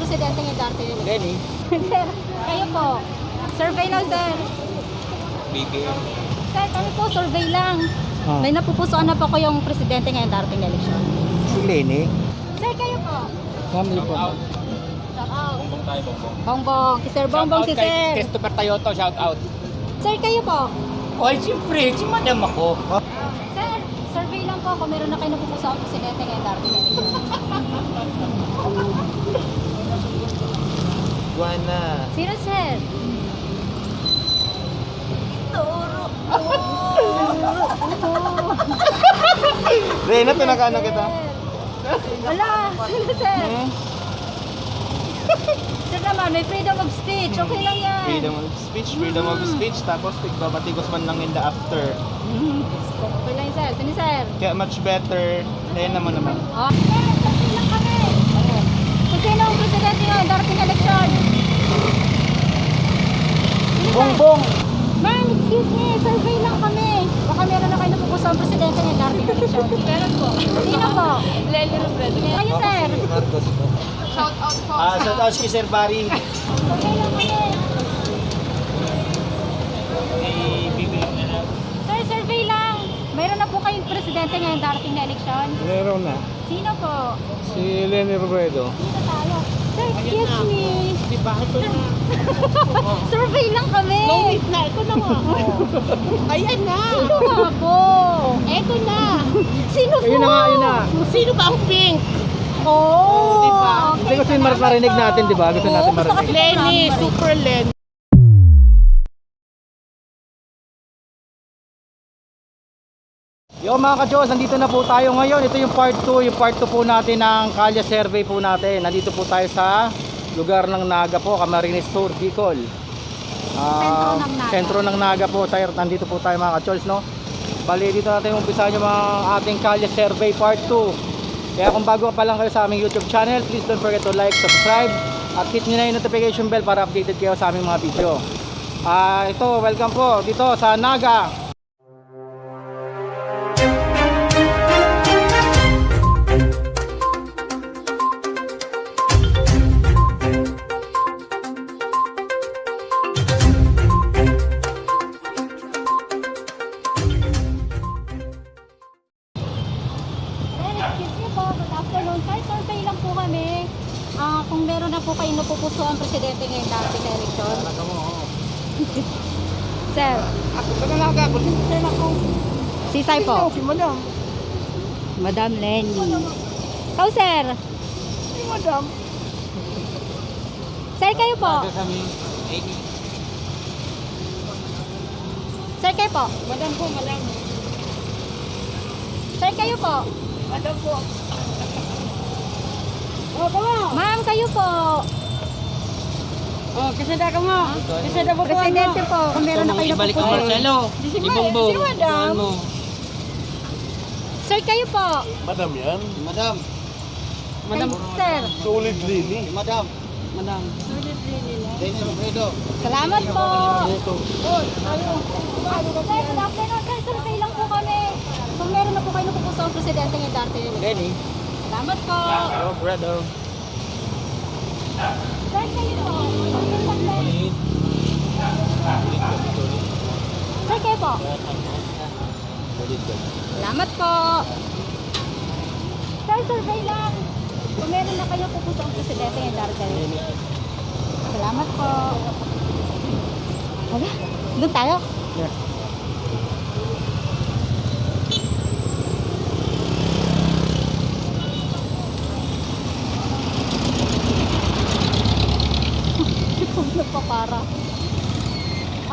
presidente ng dati. Lenny. Sir, kayo po. Survey lang, sir. BBM. Sir, kami po, survey lang. May napupusuan na po ko yung presidente ngayong darating na eleksyon. Si Lenny. Sir, kayo po. Family po. Shout out. Bongbong tayo, Bongbong. Bongbong. Si Sir Bongbong, si Sir. Christopher Tayoto, shout out. Sir, kayo po. Oy, siyempre, si madam ako. Sir, survey lang po kung meron na kayo napupusuan ang presidente ngayong darating na eleksyon. Juana. Sino, sir? Rena, tinakano kita. Wala. Sino, sir? Sir naman, may freedom of speech. Okay lang yan. Freedom of speech, tapos tigbabatigos man lang in the after. Okay lang, sir. Sino, sir? Kaya much better, Rena mo naman. Oh. Sir, survey lang kami. Kung sino ang presidente ng darating eleksyon? Bongbong! Ma'am, excuse me. Survey lang kami. Baka meron na kayo napupusuan ang presidente ng darating eleksyon. Meron po. Sino po? Lenny Robredo. Kayo, sir. Marcos po. Shout out po. Shout out kay Sir Barry. Okay lang kami. Sir, survey lang. Mayroon na po kayong presidente ngayong darating na eleksyon? Meron na. Sino po? Si Lenny Robredo. Dito tayo. Sir, excuse me. Survey lang kami. No, wait na. Ito na nga. Ayan na. Sino nga po? Ito na. Sino po? Ayun na nga, ayun na. Sino ba ang pink? Oh, Diba? Hindi kasi marinig natin, di ba? Gusto natin marinig. Lenny, super Lenny. Yo mga ka-Diyos, nandito na po tayo ngayon. Ito yung part 2. Yung part 2 po natin ng Kalye Survey po natin. Nandito po tayo sa lugar ng Naga po, Camarines Sur, Bicol. Sentro ng Naga po. Nandito po tayo mga ka-Diyos, no? Bali, dito natin umpisahan yung mga ating Kalye Survey part 2. Kaya kung bago pa lang kayo sa aming YouTube channel, please don't forget to like, subscribe, at hit nyo na yung notification bell para updated kayo sa aming mga video. Ito, welcome po dito sa Naga. Kung meron na po kayo napupuso ang presidente ngayong darating na eleksyon. Sir. Ako sa Naga, sir ako. Sisay po. Si Madam. Madam Lenny. Ikaw, sir. Si Madam. Sir, kayo po. Sir, kayo po. Madam po, madam. Sir, kayo po. Madam po. Ma'am, kayo po. Oh, kasi da ka mo. Kasi da po ko. Presidente po, kung meron na kayo napupuso. Si Bongbong. Si madam. Sir, kayo po. Madam yan? Madam. Madam. Sir. Solid Lenny. Madam. Madam. Lenny Robredo. Salamat po. Sir, good afternoon. Sir, survey lang po kami. Kung meron na po kayo napupuso ang presidente ngayong darating na eleksyon. Lenny. Salamat po. Robredo. Sir, kayo po. Sir, kayo po. Salamat po. Sir, survey lang. Kung meron na kayo pupuso ang presidente ng darating. Salamat po. Wala. Doon tayo. Yeah. Nagpapara.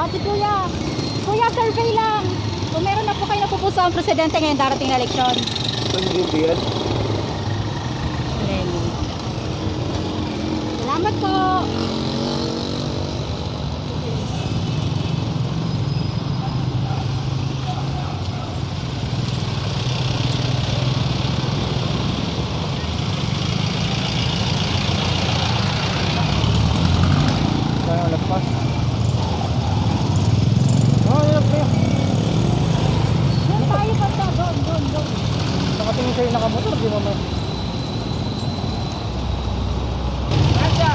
Si Kuya. Kuya, survey lang. Kung meron na po kayo napupuso ang presidente ngayong darating na eleksyon. Pag-ibig. Salamat po. Kaya lagpas. Hirap kayo. Doon tayo basta. Doon. Nakatingin sa'yo nakamotor, di mo may... Raja.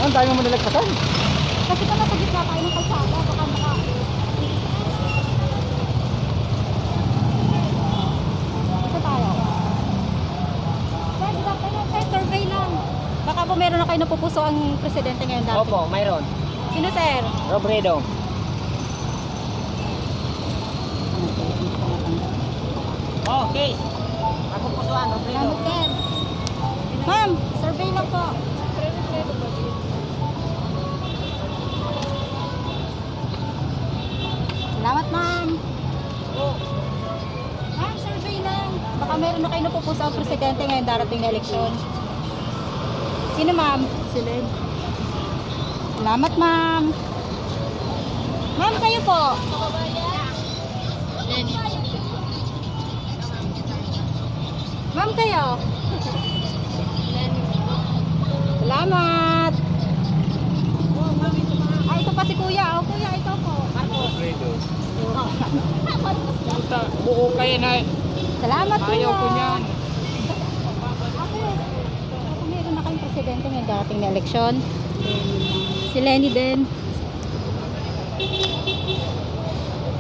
Ang dami mo nilagpasan. Kasi pa nasa gitna tayo ng kalsada, baka maka... Ito tayo. Sir, good afternoon, sir. Survey lang. Baka po meron na kayo napupuso ang presidente ngayon dati. Opo, mayroon. Sino, sir? Robredo. Okay. Ako pusuan, Robredo. Salamat, sir. Ma'am, survey lang po. Salamat, ma'am. Ma'am, survey lang. Baka meron na kayo napupuso ang presidente ngayon darating na eleksyon. Sino, ma'am? Si Len. Salamat, ma'am. Ma'am, kayo po. Ma'am, kayo. Salamat. Ah, ito pa si kuya. O, kuya, ito po. Robredo. Buo kayo na. Salamat, kuya. Ayaw ko niyan. Ako meron na kayong presidente ngayong darating na eleksyon. Si Lenny din.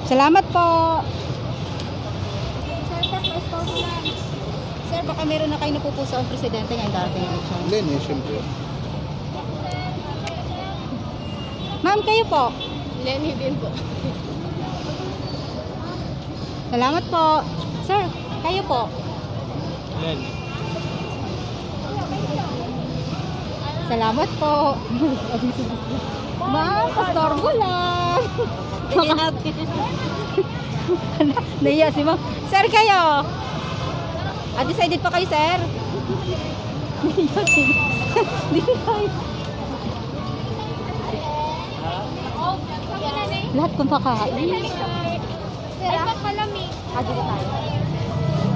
Salamat po. Sir, baka meron na kayo napupuso ang presidente ngayong darating na eleksyon. Lenny, siyempre. Ma'am, kayo po. Lenny din po. Salamat po. Sir, kayo po. Lenny. Salamat po. Ma'am, pastorbo lang. Naiya si ma'am. Sir, kayo. Decided pa kayo, sir? Naiya si Di kayo. Lahat kumakain. Ay, pakalamig. Dito tayo.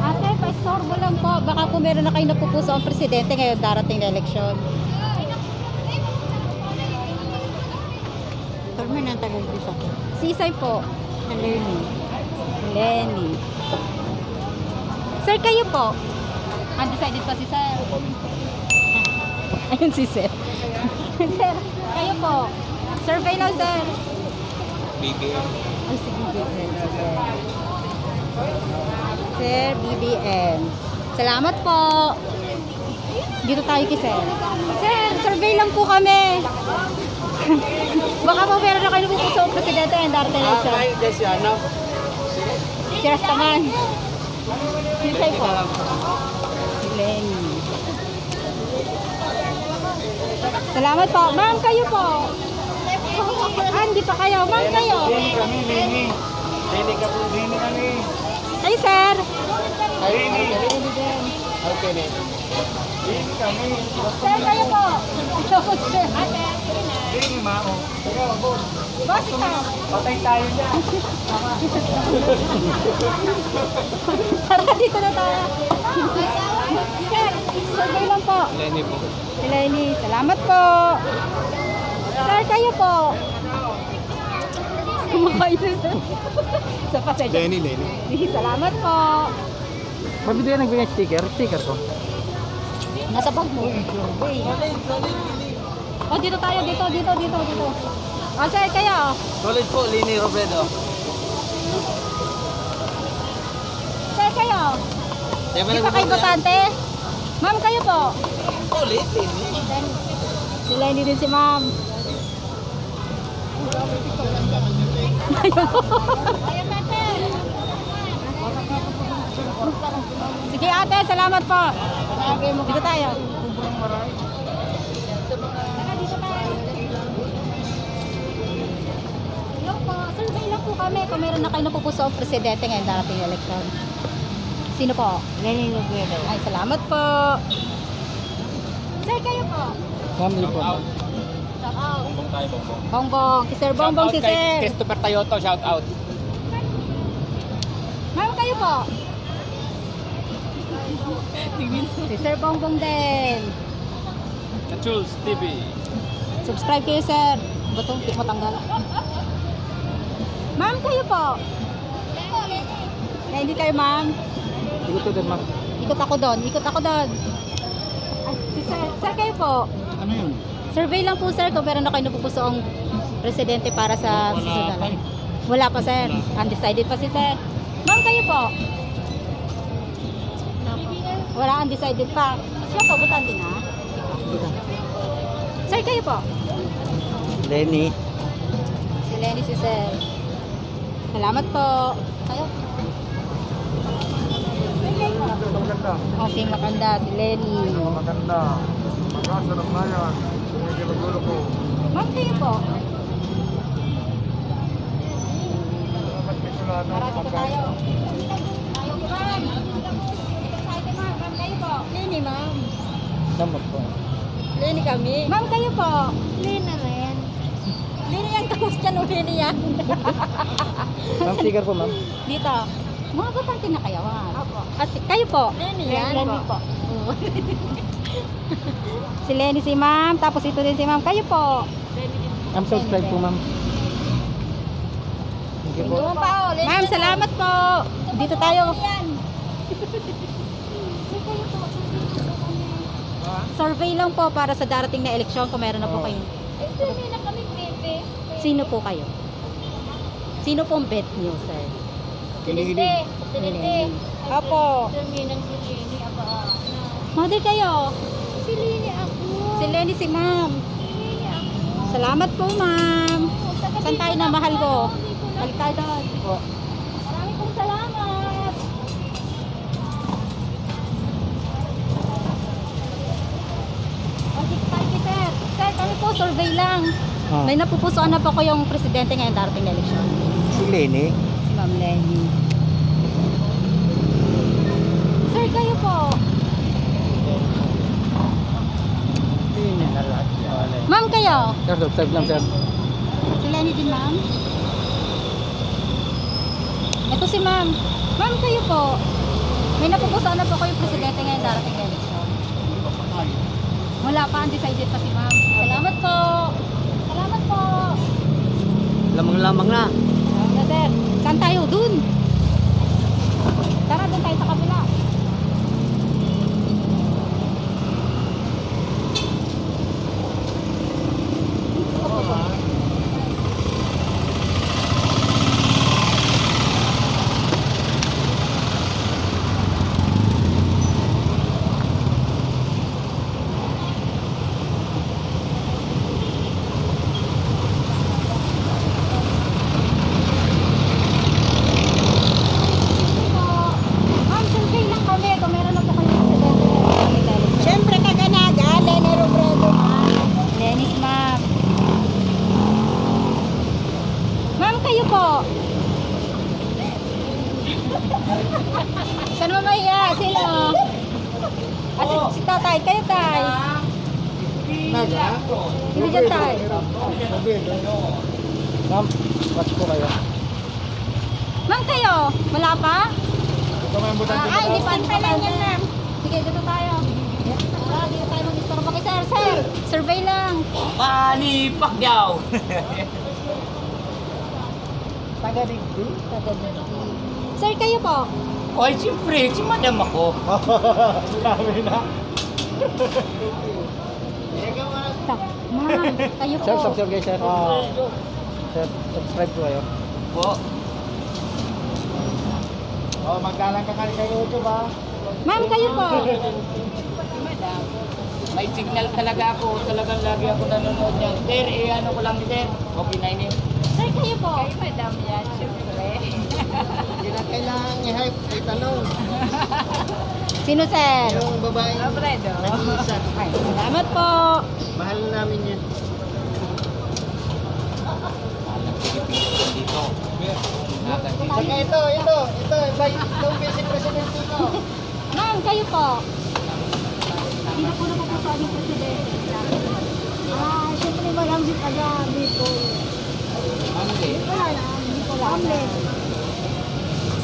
Ate, pastorbo lang po. Baka po meron na kayo napupuso ang presidente ngayon darating na eleksyon. Torme na tagal bisa ko. Sisay po. Lenny. Lenny. Sir, kayo po. Undecided pa si sir. Ayun si sir. Sir, kayo po. Survey lang, sir. BBM. Ay, si BBM. Sir, BBM. Salamat po. Dito tayo kay sir. Sir, survey lang po kami. Baka po meron na kayo napupuso ang presidente and darating na election. Desiano. Si Rastaman. Sisay po. Si Lenny. Salamat po. Ma'am, kayo po. Hindi pa kayo. Ma'am, kayo. Kami, Lenny. Lenny ka po. Lenny kami. Ay, sir. Lenny. Lenny din. Okay, Lenny. Lenny kami. Sir, kayo po. Sir. Lenny, mao. Boss, ito. Patay tayo dyan. Tara, dito na tayo. Sir, survey lang po. Lenny po. Si Lenny. Salamat po. Sir, kayo po. Kumakain na sir. Sa pasensya. Lenny. Salamat po. Mabibigyan nagbigay sticker. Sticker ko. Nasa bag mo. Oh, dito tayo. Dito. Oh, sir, kayo. Solid po, Lenny Robredo. Sir, kayo. Di pa kayo botante? Ma'am, kayo po. Solid, Lenny. Si Lenny din si ma'am. Sige ate, salamat po. Dito tayo. Hello po, survey lang po kami kung meron na kayo napupuso ang presidente ngayon darating na eleksyon. Sino po? Lenny Robredo. Ay, salamat po. Sir, kayo po. Family po. Shout out. Bongbong tayo, Bongbong. Bongbong. Si Sir Bongbong, si Sir. Christopher Tayoto, shout out. Ma'am, kayo po. Si Sir Bongbong din. Jules TV. Subscribe kayo, sir. Batong matanggal. Ma'am, kayo po. Hindi kayo, ma'am. Ikot ko din, ma'am. Ikot ako doon. Ay, si sir. Sir, kayo po. Ano yun? Si Survey lang po sir kung meron na kayo napupusoong presidente para sa susunod na. Wala pa sir. Undecided pa si sir. Ma'am, kayo po? Wala, undecided pa. Siya po, butan din ha? Sir, kayo po? Lenny. Si Lenny, si sir. Salamat po. Kayo? Maganda. Okay, Makanda, si Lenny. Maganda. Maganda ng bayan. Hindi magulo ko. Ma'am, kayo po? Marami po tayo. Tayo po, ma'am. Excited, ma'am. Ma'am, kayo po? Lenny, ma'am. Damot po. Lenny kami. Ma'am, kayo po? Lenny na rin. Lenny yan, tapos dyan, Lenny yan. Ma'am, sticker po ma'am. Dito. Mga butante na kayo, ha? Opo. At kayo po? Lenny yan. Lenny po. Si Lenny si ma'am, tapos ito din si ma'am. Kayo po? Ma'am, subscribe po ma'am. Thank you po. Ma'am, salamat po. Dito tayo. Survey lang po para sa darating na eleksyon kung meron na po kayo. Survey na kami, bebe. Sino po kayo? Sino pong bet niyo, sir? Silente. Silente. Opo. Survey ng Silente. Aba. Mother kayo? Silente ako. Si Lenny, si ma'am. Silente ako. Salamat po, ma'am. Saan tayo na mahal ko? Balik tayo doon. Maraming pong salamat. Okay, tayo kay sir. Sir, kami po, survey lang. Ah. May napupusuan na po ko yung presidente ngayon darating na eleksyon. Si Lenny. Si Ma'am Lenny. Sir, kayo po. Ma'am, kayo. Sir, subscribe lang sir. Si Lenny din, ma'am. Ito si ma'am. Ma'am, kayo po. May napupusuan na po ko yung presidente ngayon darating na eleksyon. Wala pa, undecided pa si ma'am. Salamat po. Salamat po. Lamang-lamang na. Na, sir. Saan tayo? Dun. Tara, dun tayo sa kabila. Ma'am, survey lang kami kung meron na po kayo presidente. Siyempre, Kaganaga, Lenny Robredo. Dennis, ma'am. Ma'am, kayo po. Saan mo mahiya? Sino? Si tatay. Kayo, tay. Hindi dyan, tay. Ma'am, watch po kayo. Ma'am, kayo. Wala pa? Ito may butante Ay, hindi pa lang yan, ma'am. Sige, dito tayo. Tara, dito tayo mag-istorbo kay sir. Sir, survey lang. Manny Pacquiao. Taga-digdi. Sir, kayo po. Oy, siyempre, si madam ako. Sabi na. Ma'am, kayo po. Sir, subscribe kayo sir. Sir, subscribe po kayo. Po. Oh, magkalang ka kay YouTube ha. Ma'am, kayo po. May signal talaga ako. Talagang lagi ako nanonood niyan. Sir, ano ko lang ni Sir. Okay na ini. Sir, kayo po. Madam yan, siyempre. Hindi na kailangan i-hype. Itanong. Sino, sir? Yung babae. Robredo. Nag-iisa. Ay, salamat po. Mahal namin yan. Dito. Saka ito. Itong vice president ko. Ma'am, kayo po. Hindi na po napupusuan yung presidente. Siyempre, madam si Taga, Bicol. Mamli. Wala na, Bicol. Amlet.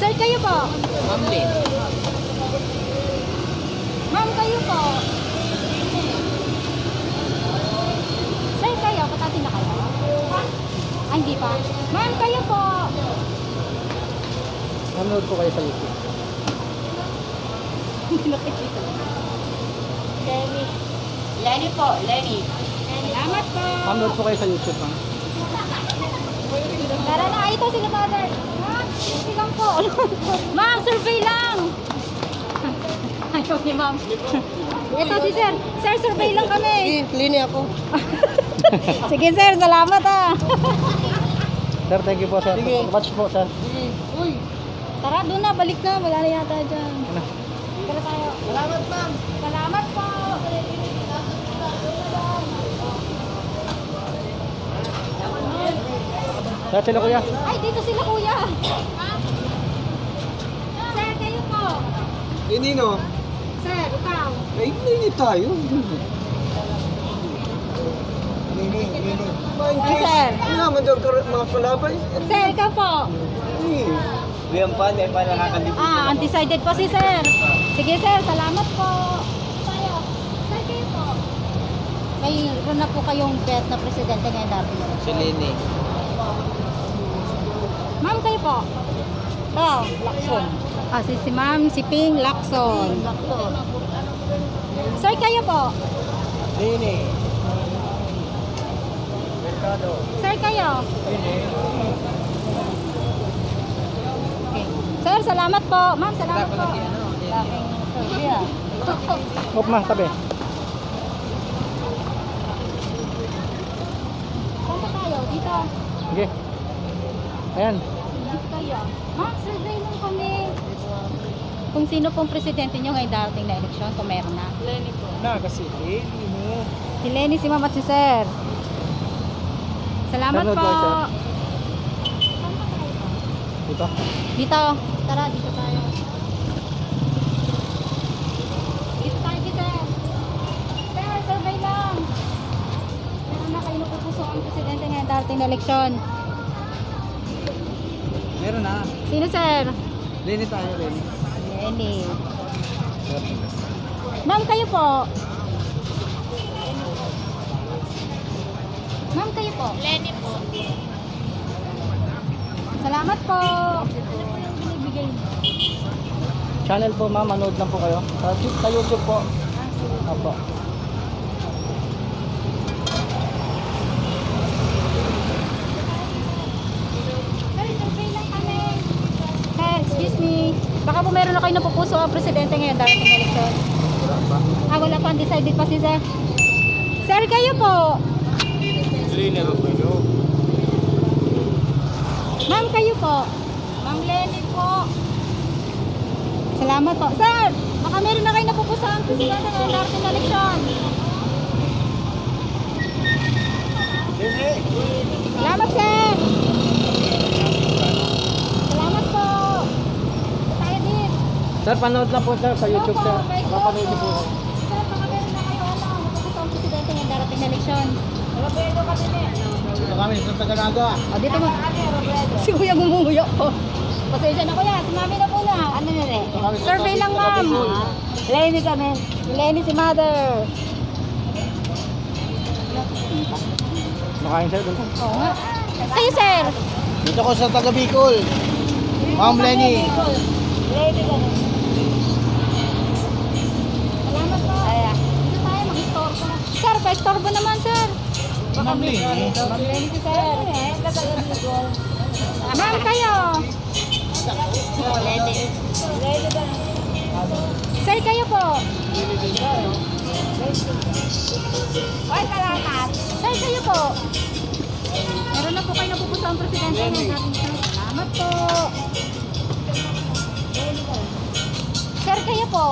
Sir, kayo po. Mamli. Ma'am, kayo po. Sir, kayo. Patatin na kayo. Ay, hindi pa. Ma'am, kayo po. Nanonood po kayo sa YouTube. Hindi nakikita. Lenny. Lenny po, Lenny. Lenny. Salamat po. Ma'am, nood po kayo sa YouTube, ma'am. Tara na, ito sila mother. Ma'am, silang po. Ma'am, survey lang. Ayaw ni ma'am. Ito si sir. Sir, survey lang kami. Lini ako. Sige sir, salamat ah. Sir, thank you po, sir. Watch po, sir. Uy. Tara, doon na, balik na. Wala na yata dyan. Ano? Tara tayo. Salamat, ma'am. Salamat po. Sir, sila kuya. Ay, dito sila kuya. Sir, kayo po. Nino. Sir, ikaw. Ay, lini tayo. Nini. Ay, sir. Ano naman daw mga kalabay? Sir, ikaw po. Liam pa, dahil pa nakakalimutan. Ah, undecided po si sir. Sige sir, salamat po. Tayo. Sir, kayo po. Mayroon na po kayong bet na presidente ngayon dati. Si Lini. Ma'am, kayo po. Oh, Lacson. Ah, si ma'am, si Ping Lacson. Sir, kayo po. Lini. Sir, kayo. Okay. Sir, salamat po. Ma'am, salamat po. Hop, ma, tabi. Saan pa tayo? Dito. Okay. Ayan. Dito tayo. Ma'am, survey lang kami. Kung sino pong presidente nyo ngayong darating na eleksyon, kung meron na. Na, kasi Lini mo. Si Lenny, si Ma'am at si Sir. Salamat Sunod po. daw, sir. Dito. Dito. Tara, dito tayo. Dito tayo, Sir. Sir, survey lang. Meron na kayo napupuso ang presidente ngayong darating na eleksyon. Meron na. Sino, Sir? Lini tayo, Lini. Lenny. Ma'am, kayo po. Ma'am, kayo po. Lenny po. Salamat po. Ibigay mo. Channel po, ma'am. Manood lang po kayo. Sa YouTube po. Opo. Sir, survey lang kami. Sir, excuse me. Baka po meron na kayo napupuso ang presidente ngayon darating na eleksyon. Ah, wala pa. Undecided pa si Sir. Sir, kayo po. Lini Robredo. Ma'am, kayo po. Ma'am Lenny po. Salamat po. Sir, baka meron na kayo napupuso ang presidente ngayon darating na eleksyon. Lini. Salamat, Sir. Salamat po. Tayo din. Sir, panood lang po, sir. Sa YouTube, sir. Mapanood niyo po. Sir, baka meron na kayo napupuso ang presidente ngayon darating na eleksyon. Dito kami sa Taganaga. O, dito mo. Si Kuya gumumuyo po. Pasensya na Kuya, si Mami na po na. Ano na rin? Survey lang, ma'am. Lenny kami. Si Lenny, si Mother. Makain, sir. Doon. Oo nga. Kayo, sir. Dito ko sa taga Bicol. Ma'am Lenny. Lenny kami. Salamat po. Dito tayo, mag-istorbo na. Sir, pa-istorbo naman, sir. Ma'am Lenny. Ma'am Lenny, si sir. Ma'am, kayo. Lenny. Sir, kayo po. Ay, salamat. Sir, kayo po. Meron na po kayo napupuso ang presidente ng ating sir. Salamat po. Sir, kayo po.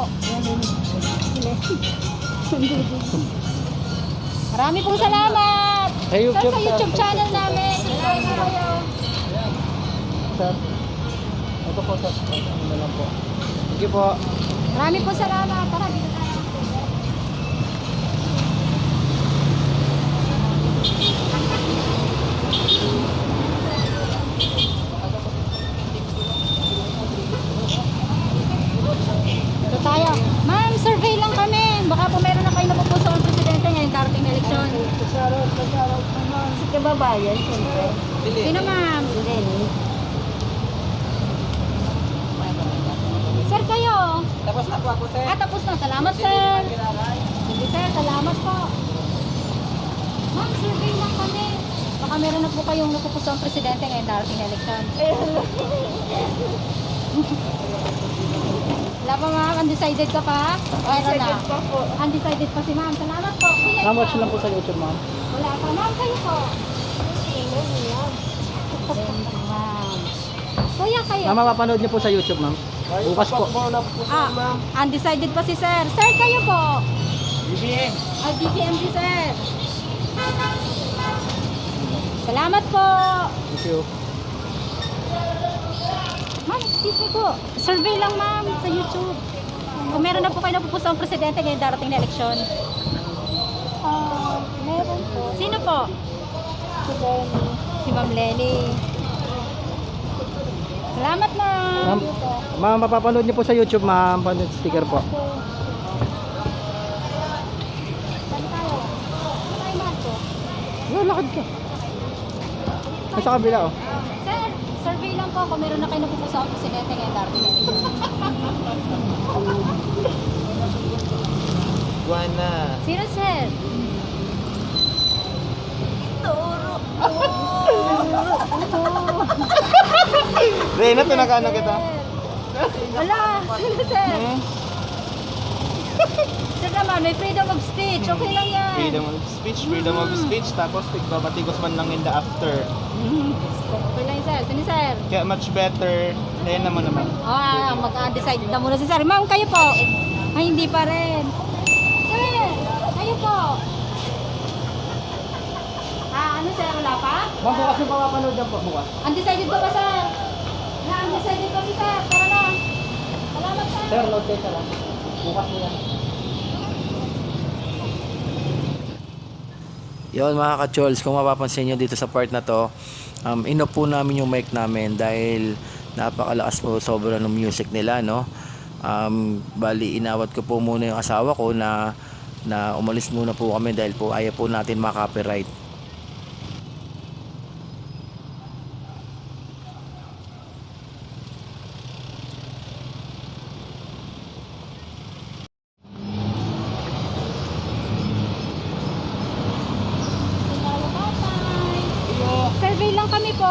Marami pong salamat. Sa YouTube, Sir, sa sir. YouTube channel namin. Subscribe na kayo. Sir. Ito po, sir. Ano lang po. Sige po. Marami pong salamat. Tara, dito tayo. Dito tayo. Ma'am, survey lang kami. Baka po meron na kayo napupuso ang presidente ngayong darating na eleksyon. Si kababayan, siyempre. Sino, ma'am? Sir, kayo. Tapos na po ako, sir. Ah, tapos na. Salamat, sir. Sige, sir. Salamat po. Ma'am, Baka meron na po kayong napupusong presidente ngayon darating na eleksyon. Wala pa ma'am, undecided ka pa? Meron na. Second pa po. Undecided pa si ma'am. Salamat po. Kuya, Na-watch ikaw. lang po sa YouTube, ma'am. Wala pa ma'am, kayo po. Tingnan niya. Ma'am. Kuya, kayo. Ma'am, mapapanood niyo po sa YouTube, ma'am. Bukas po. Undecided pa si sir. Sir, kayo po. BBM. BBM si sir. Salamat po. Thank you. Ma'am, excuse me po. Survey lang ma'am sa YouTube. Kung meron na po kayo napupusong presidente ngayon darating na eleksyon. Meron po. Sino po? Si Lenny. Si Ma'am Lenny. Salamat ma'am. Ma'am, ma'am, mapapanood niyo po sa YouTube, ma'am. Panood sticker po. Saan tayo? Saan tayo mahal po? No, lakad ka. Nasa kabila, oh. Sir, survey lang po kung meron na kayo napupusong presidente ngayon darating na eleksyon. Juana. Sino sir? Reyna, pinakano kita? Wala. Sino sir? Sir naman, may freedom of speech. Okay lang yan. Freedom of speech, tapos tigbabatigos man lang in the after. Okay lang sir. Sino sir? Kaya much better, Reyna mo naman. Mag-decide na muna si sir. Ma'am, kayo po. Ay, hindi pa rin. Sir, kayo po. Ano sir, wala pa? Ma'am, bukas yung papapanood yan po, bukas. Undecided ka ba sir? Undecided pa si sir. Tara na. Salamat sir. Sir, load kayo lang. Bukas mo yan. Yun mga ka-chols, kung mapapansin nyo dito sa part na to, inop po namin yung mic namin dahil napakalakas po sobra ng music nila, no? Bali, inawat ko po muna yung asawa ko na umalis muna po kami dahil po ayaw po natin makapiright. Survey lang kami po.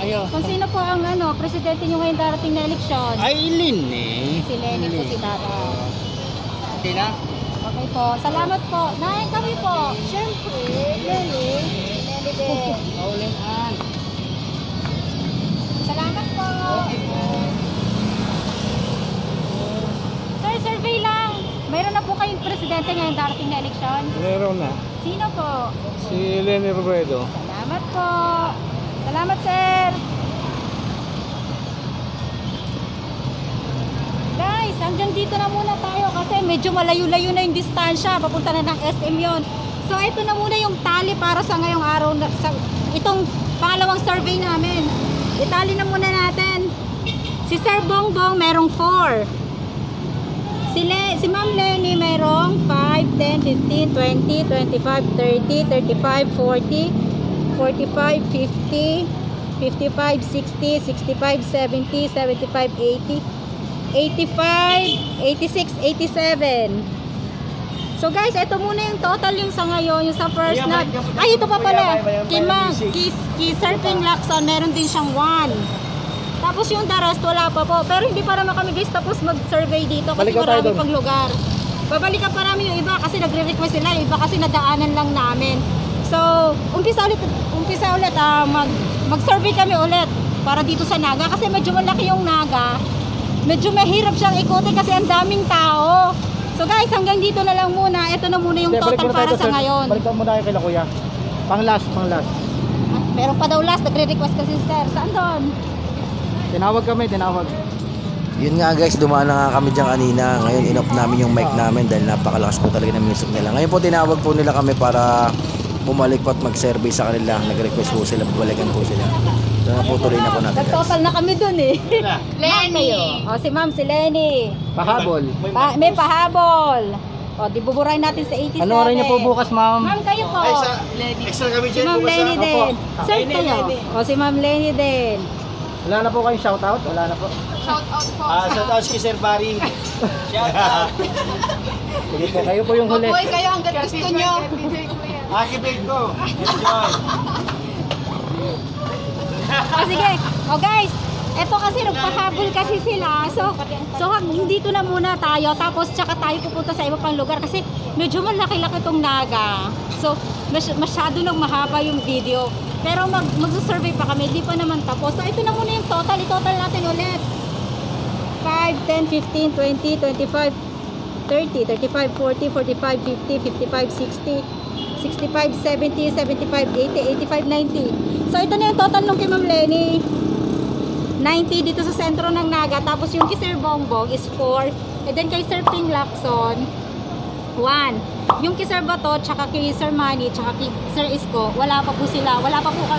Ayo. Kung sino po ang presidente nyo ngayon darating na eleksyon. Aileen eh. Si Lenny po si Tata. Okay na? Okay po. Salamat po. Nahin kami po. Siyempre, Lenny. Lenny din. Pauling an. Salamat po. Sir, survey lang. Mayroon na po kayong presidente ngayon darating na eleksyon. Meron na. Sino po? Si Lenny Robredo. Salamat po. Salamat, sir. Guys, hanggang dito na muna tayo kasi medyo malayo-layo na yung distansya. Papunta na ng SM yon. So, ito na muna yung tali para sa ngayong araw. Itong pangalawang survey namin. Itali na muna natin. Si Sir Bongbong merong 4. Si Ma'am Lenny merong 5, 10, 15, 20, 25, 30, 35, 40, 45, 50, 55, 60, 65, 70, 75, 80, 85, 86, 87. So guys, ito muna yung total yung sa ngayon, yung sa first na. Ay, ito pa pala. Kay Surfing Lacson, meron din siyang 1. Tapos yung the rest, wala pa po. Pero hindi pa naman kami guys tapos mag-survey dito kasi Balikan tayo marami doon. pang lugar. Babalikan pa namin yung iba kasi nagre-request sila. Yung iba kasi nadaanan lang namin. So, umpisa ulit mag-survey kami ulit para dito sa Naga. Kasi medyo malaki yung Naga. Medyo mahirap siyang ikutin kasi ang daming tao. So guys, hanggang dito na lang muna. Ito na muna yung total para sa ngayon. Balikan mo na kayo kila kuya. Pang last. Meron pa daw last, nagre-request kasi sir. Saan doon? Tinawag. Yun nga guys, dumaan na nga kami dyan kanina. Ngayon inop namin yung mic namin dahil napakalakas po talaga ng music nila. Ngayon po tinawag po nila kami para bumalik po at mag-survey sa kanila. Nag-request po sila, babalikan po sila. Doon na po tuloy na po natin guys. Nag-total na kami doon eh. Lenny! O si ma'am, si Lenny. Pahabol. May pahabol. O, di buburahin natin sa 87. Ano rin niyo po bukas ma'am? Ma'am, kayo po. Extra kami Si ma'am Lenny din. Sir, kayo. O, si ma'am Lenny din. Wala na po kayong shoutout? Wala na po. Shout out kay Sir Barry. Shout out. Sige po, kayo po yung huli. Kayo hanggat gusto nyo. Akibig ko. Enjoy. Sige. O guys, eto kasi nagpahabol kasi sila. So dito na muna tayo. Tapos tsaka tayo pupunta sa iba pang lugar. Kasi medyo malaki-laki tong naga. So masyado nang mahaba yung video. Pero mag-survey pa kami. Di pa naman tapos. So ito na muna yung total. I-total natin ulit. 5, 10, 15, 20, 25, 30, 35, 40, 45, 50, 55, 60, 65, 70, 75, 80, 85, 90. So ito na yung total nung kay Ma'am Lenny. 90 dito sa sentro ng Naga. Tapos yung kay Sir Bongbong is 4. And then kay Sir Ping Lacson, 1. Yung kay Sir Bato, tsaka kay Sir Manny, tsaka kay Sir Isko, wala pa po sila. Wala pa pong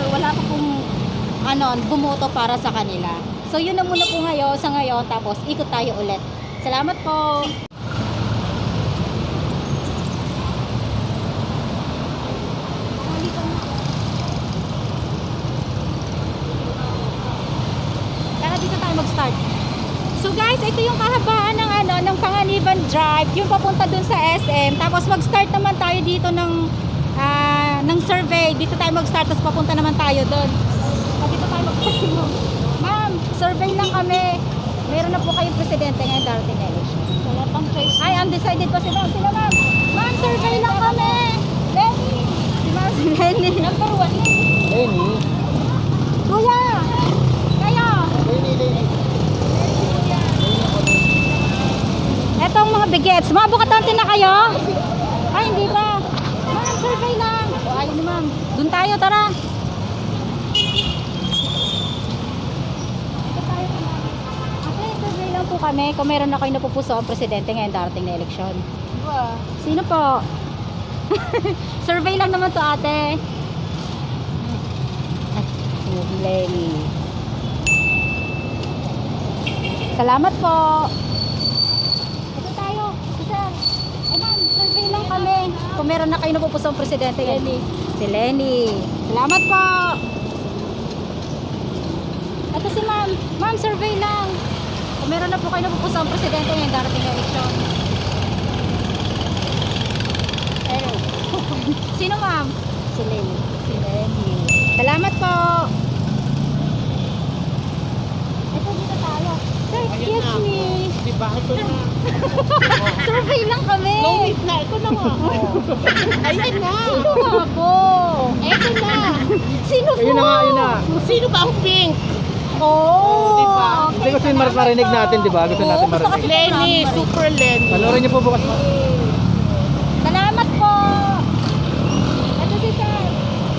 bumoto para sa kanila. So yun na muna po ngayon, sa ngayon. Tapos ikot tayo ulit. Salamat po. Dito tayo mag-start. So guys, ito yung kahabaan ng Panganiban Drive, yung papunta dun sa SM. Tapos mag-start naman tayo dito ng survey. Dito tayo mag-start, tapos papunta naman tayo dun. So, dito tayo mag-start. Ma'am, survey lang kami. Meron na po kayong presidente ngayon darating na election. Wala pang choice. Ay, undecided pa sila. Sila ma'am. Ma'am, survey lang kami. Lenny. Si ma'am, si Lenny. Number 1. Lenny. Kuya. Kayo. Lenny. Etong mga bigets. Mga bukatante na kayo? Ay, hindi pa. Ma'am, survey lang. O, ayun na ma'am. Doon tayo, tara. Okay, survey lang po kami. Kung meron na kayo napupuso ang presidente ngayon darating na eleksyon. Wow. Sino po? Survey lang naman to ate. Ay, si Lenny. Salamat po. Ito tayo. Sir. Ay ma'am, survey lang kami. Kung meron na kayo napupuso ang presidente ngayon. Si Lenny. Salamat po. Ito si ma'am. Ma'am, survey lang. Kung meron na po kayo napupuso ang presidente ngayon darating na eleksyon. Sino ma'am? Si Lenny. Si Lenny. Salamat po. Ito dito tayo. Sir, excuse me. Diba? Ito na. Survey lang kami. No, wait na. Ito na nga. Ayan na. Sino nga po? Ito na. Sino po? Ayun na nga, ayun na. Sino ba ang pink? Oh, Diba? Hindi gusto yung marinig natin, di ba? Gusto natin gusto marinig. kasi Lenny. Super Lenny. Panoorin niyo po bukas. Salamat po. Ito si sir.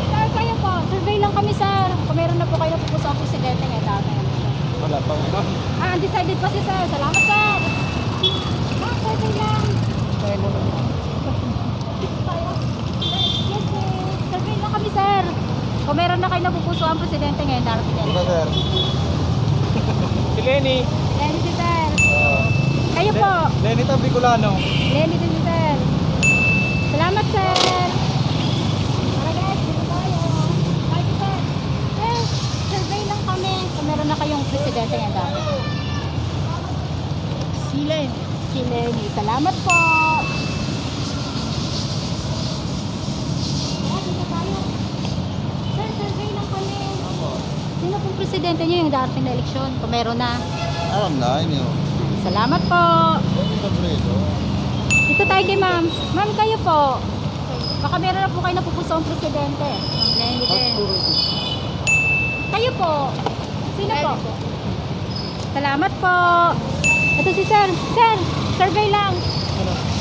Sir, kayo po. Survey lang kami, sir. Kung meron na po kayo napupuso ang presidente ngayon darating na eleksyon. Wala pa ba? Undecided pa si sir. Salamat, sir. Survey lang. Yes, sir. Survey lang kami, sir. Kung meron na kayo napupuso ang presidente ngayon darating na eleksyon. Si Lenny. Lenny si sir. Kayo po. Lenny Tabicolano. Lenny din si sir. Salamat, sir. Tara guys, dito tayo. Bye, sir. Sir, survey lang kami. Kung meron na kayong presidente ngayon darating. Si Lenny. Si Lenny. Salamat po. Tara, dito tayo. Sir, survey lang kami. Sino pong presidente niyo yung darating na eleksyon? Kung meron na. Alam na, ini oh. Salamat po. Dito tayo kay ma'am. Ma'am, kayo po. Baka meron na po kayo napupuso ang presidente. Ma'am Lenny din. Kayo po. Sino po? Salamat po. Ito si sir. Sir, survey lang.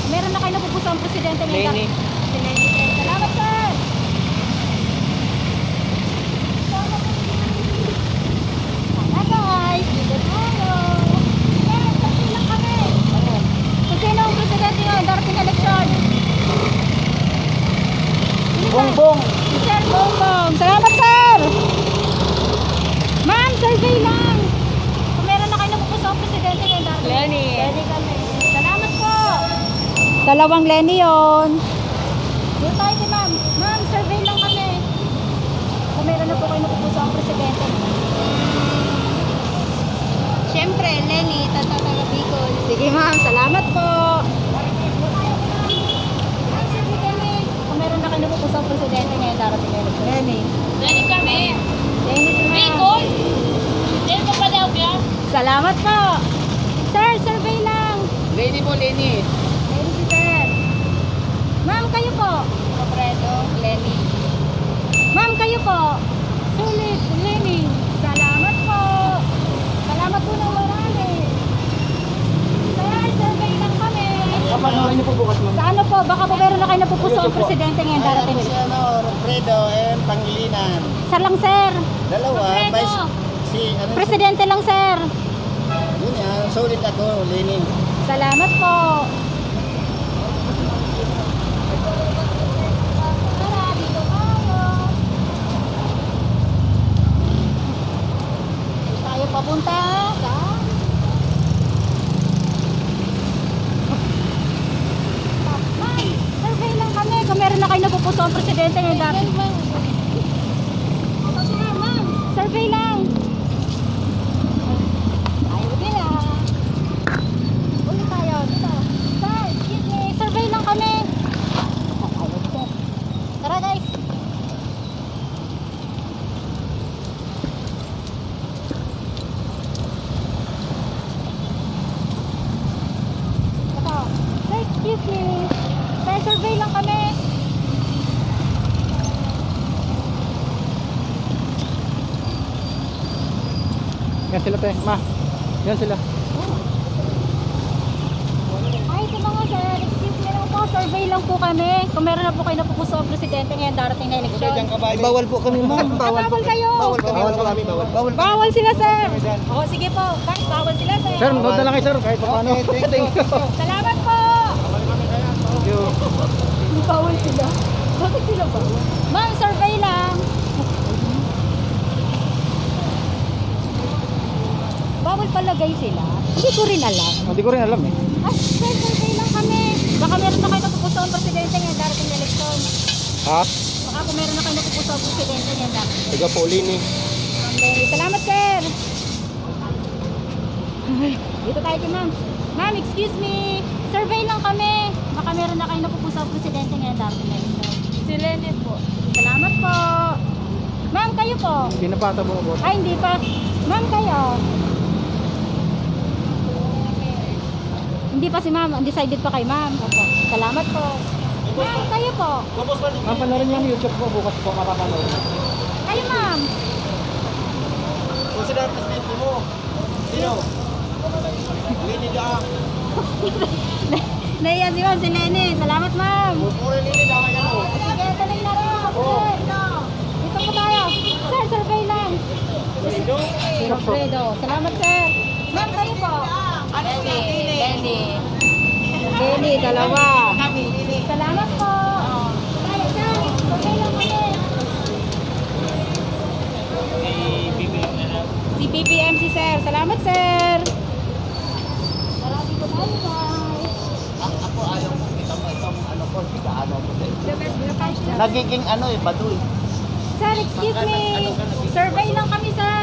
Meron na kayo napupuso ang presidente ngayon. Lenny. Si Lenny din. Salamat, sir. Hi guys. Dito tayo. Sir, survey lang kami. Kung sino ang presidente ngayon darating na eleksyon? Sino, sir? Bongbong. Si Sir Bongbong. Salamat, sir. Ma'am, survey lang. Kung meron na kayo napupuso ang presidente ngayon darating. Lenny. Lenny kami. Salamat po. Dalawang Lenny yun. Dito tayo kay ma'am. Ma'am, survey lang kami. Kung meron na po kayo napupuso ang presidente. Siyempre, Lenny, Tatataga Bicol. Sige ma'am, salamat po. Ma'am, survey kami. Kung meron na kayo napupuso ang presidente ngayon darating na eleksyon. Lenny. Lenny kami. Lenny si ma'am. Bicol. Salamat po. Sir, survey lang. Lenny po, Lenny. Lenny si sir. Ma'am, kayo po. Alfredo, Lenny. Ma'am, kayo po. Sulit, Lenny. Salamat po. Salamat po ng marami. Sir, survey lang kami. Papanoorin niyo po bukas, ma'am. Sa ano po? Baka po meron na kayo napupuso ang presidente ngayon darating. Alfredo and Pangilinan. Sir lang, sir. Dalawa, Alfredo. si, Presidente lang, sir. yun yan, solid ako, Lenny. Salamat po. Tara, dito tayo. Tayo papunta sa... Ma'am, survey lang kami. Kung meron na kayo napupuso ang presidente ngayon darating. Ma'am, survey lang. Tayo din ah. Ulit tayo. Dito. Sir, excuse me. Survey lang kami. Tara guys. Ito. Sir, excuse me. Sir, survey lang kami. Yan sila, te. Ma. Yan sila. Ay, sa mga sir, excuse me lang po. Survey lang po kami. Kung meron na po kayo napupuso ang presidente ngayon darating na eleksyon. Bawal po kami, ma'am. Bawal kayo. Bawal sila, sir. Oo, sige po. Bakit bawal sila, sir? Sir, note na lang kayo, sir. Kahit pa paano. Thank you. Salamat po. Thank you. Bawal sila. Bakit sila bawal? Ma'am, survey lang. Bawal palagay sila. Hindi ko rin alam. Hindi ko rin alam eh. Ay, sir, survey lang kami. Baka meron na kayo napupuso ang presidente ngayon darating na eleksyon. Ha? Baka kung meron na kayo napupuso ang presidente ngayon darating. Taga po, Lenny. Ma'am Lenny. Salamat, sir. Ay, dito tayo kay ma'am. Ma'am, excuse me. Survey lang kami. Baka meron na kayo napupuso ang presidente ngayon darating na eleksyon. Si Lenny po. Salamat po. Ma'am, kayo po. Pinapata mo, boss. Ay, hindi pa. Ma'am, kayo. Hindi pa si ma'am. Undecided pa kay ma'am. Opo. Salamat po. Ma'am, kayo po. Ma'am, panoorin niyo ang YouTube ko. Bukas po makapanood. Kayo, ma'am. Kung sila ang presidente mo, sino? Lenny Daang. Naiyan si ma'am, si Lenny. Salamat, ma'am. Puro Lenny Daang yan mo. Sige, tuloy na rin. Sir, dito po tayo. Sir, survey lang. Si Alfredo. Salamat, sir. Ma'am, kayo po. Lenny. Lenny, dalawa. Salamat po. Tayo, sir. Survey lang kami. Si BBM si sir. Salamat, sir. Tara, dito tayo, guys. Ako ayaw mo kita mo itong ano ko, ano ko sa Sir, nagiging ano eh, baduy. excuse me. Survey lang kami, sir.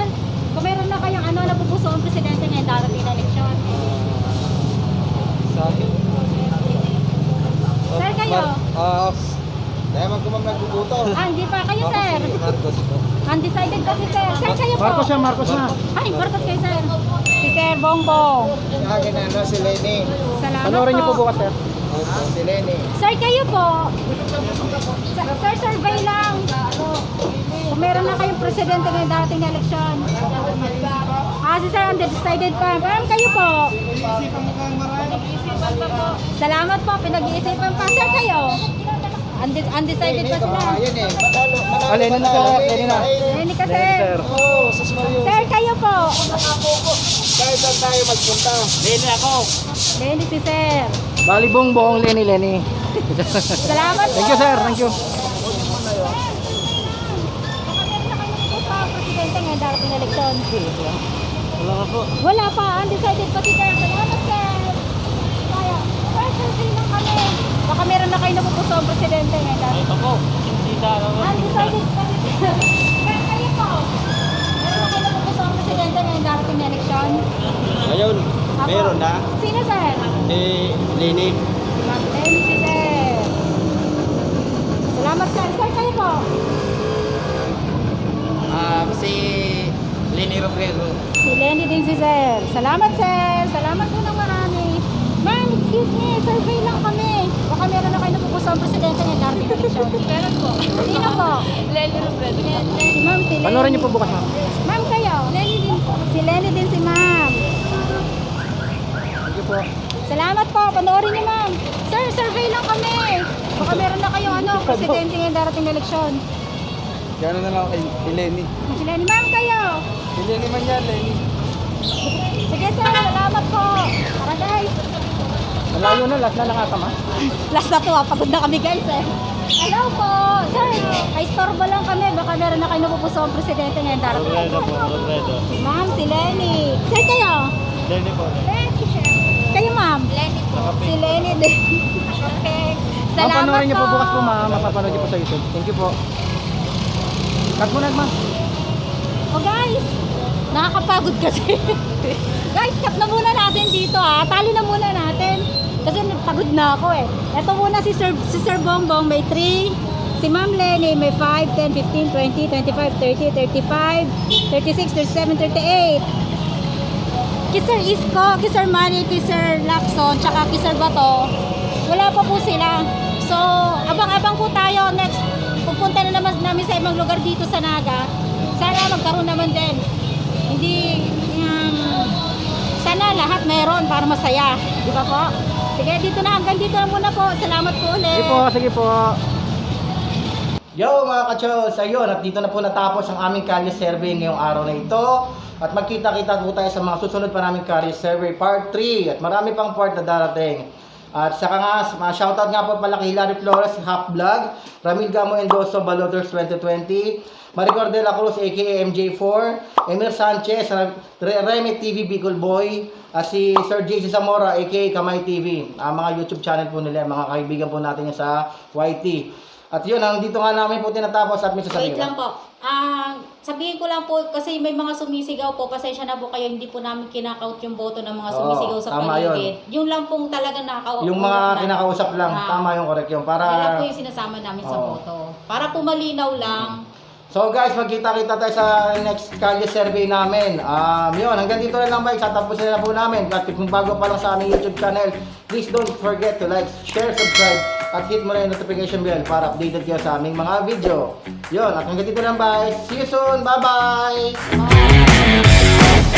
Kung meron na kayong ano, napupuso ang presidente ngayon darating na eleksyon. Sa akin. Sir, kayo? Dahil man kumang nagbubuto. Ah, hindi pa. Kayo, sir. Marcos ito. Undecided kasi, sir. Sir, kayo po. Marcos siya, Marcos na. Ay, Marcos kayo, sir. Si Sir Bongbong. Akin ano si Lenny. Salamat Panoorin niyo po po. bukas, sir. Si Lenny. Sir, kayo po. Sir, survey lang. Kung meron na kayong presidente ngayong darating na eleksyon. Ah, si Sir, undecided pa. Ma'am, kayo po. Salamat po, pinag-iisipan pa. Sir, kayo. Undecided pa sila. Ayun eh, matalo. Ah, Lenny na, sir. Lenny na. Lenny ka, Lenny, sir. sir. Oh, sus Mario. Sir, kayo po. Kahit saan tayo magpunta. Lenny ako. Lenny si Sir. Bali buong Lenny. Salamat po. Thank you, sir. Thank you. Presidente ngayon darating na eleksyon. Wala ka po. Wala pa, undecided pa si Sir. Salamat, Sir. Kaya, Sir, survey lang kami. Baka meron na kayo napupuso ang presidente ngayon darating. Ako, hindi na Undecided pa si Sir. Sir, kayo po. Meron na kayo napupuso ang presidente ngayon darating na eleksyon. Ngayon, Ako. meron na. Sino, Sir? Lenny. Lenny si Sir. Salamat, Sir. Sir, kayo po. Si Lenny Robredo. Si Lenny din si Sir. Salamat, Sir. Salamat po ng marami. Ma'am, excuse me. Survey lang kami. Baka meron na kayo napupusang presidente ng Darby Election. Meron po. Sino po? Lenny Robredo. Si Ma'am, si Lenny. Panoorin niyo po bukas, ma'am. Ma'am kayo. Lenny din po. Si Lenny din si Ma'am. Thank you po. Salamat po. Panoorin niyo, Ma'am. Sir, survey lang kami. Baka meron na kayong presidente ng darating na eleksyon. Gano'n na lang kay Lenny. Si Lenny. Ma'am kayo. Si Lenny man yan, Lenny. Sige, Sir. Salamat po. Tara, guys. Malayo na, last na nakata, ma'am. Last na to, pagod na kami, guys, eh. Hello po. Sir, ay storbo lang kami. Baka meron na kayo napupusong presidente ngayon darating. Robredo. Si Ma'am, si Lenny. Sir, kayo? Lenny po. Kayo, Ma'am? Lenny po. Si Lenny din. Okay. Ma'am, Salamat panoorin niyo po po. bukas po, ma'am. Mapapanood niyo po sa YouTube. Thank you po. Cut mo na, ma'am. Oh, guys. Nakakapagod kasi. Guys, cut na muna natin dito, ha. Tali na muna natin. Kasi pagod na ako, eh. Ito muna si Sir Bongbong, may 3. Si Ma'am Lenny, may 5, 10, 15, 20, 25, 30, 35, 36, 37, 38. Kay Sir Isko, kay Sir Manny, kay Sir Lacson, tsaka kay Sir Bato, wala pa po sila. So, abang-abang po tayo. Next, pupunta na naman namin sa ibang lugar dito sa Naga. Sana magkaroon naman din. Hindi, sana lahat meron para masaya. Di ba po? Sige, dito na. Hanggang dito na muna po. Salamat po ulit. Sige po, sige po. Yo mga ka-chols, ayun, at dito na po natapos ang aming kalye survey ngayong araw na ito. At magkita-kita po tayo sa mga susunod pa naming kalye survey part 3 at marami pang part na darating. At saka nga, shoutout nga po pala kay Hilary Flores, Half Vlog, Ramil Gamo Endoso, Baloters 2020, Maricor de la Cruz aka MJ4, Emir Sanchez, Remy TV Bicol Boy, si Sir JC Zamora aka Kamay TV. Mga YouTube channel po nila, mga kaibigan po natin yung sa YT. At yun, dito nga namin po tinatapos at may sasabihin. Wait lang po. Sabihin ko lang po, kasi may mga sumisigaw po, pasensya na po kayo, hindi po namin kinakaut yung boto ng mga sumisigaw sa tama paligid. Yun lang pong talaga nakakausap. Yung mga kinakausap lang, tama yung correct yung para... Wala po yung sinasama namin sa boto. Para po malinaw lang. So guys, magkita-kita tayo sa next kalye survey namin. Yun, hanggang dito na lang ba, tatapusin na po namin. At kung bago pa lang sa aming YouTube channel, please don't forget to like, share, subscribe, at hit mo na yung notification bell para updated kayo sa aming mga video. Yun, at hanggang dito na lang ba, see you soon, bye-bye! Bye!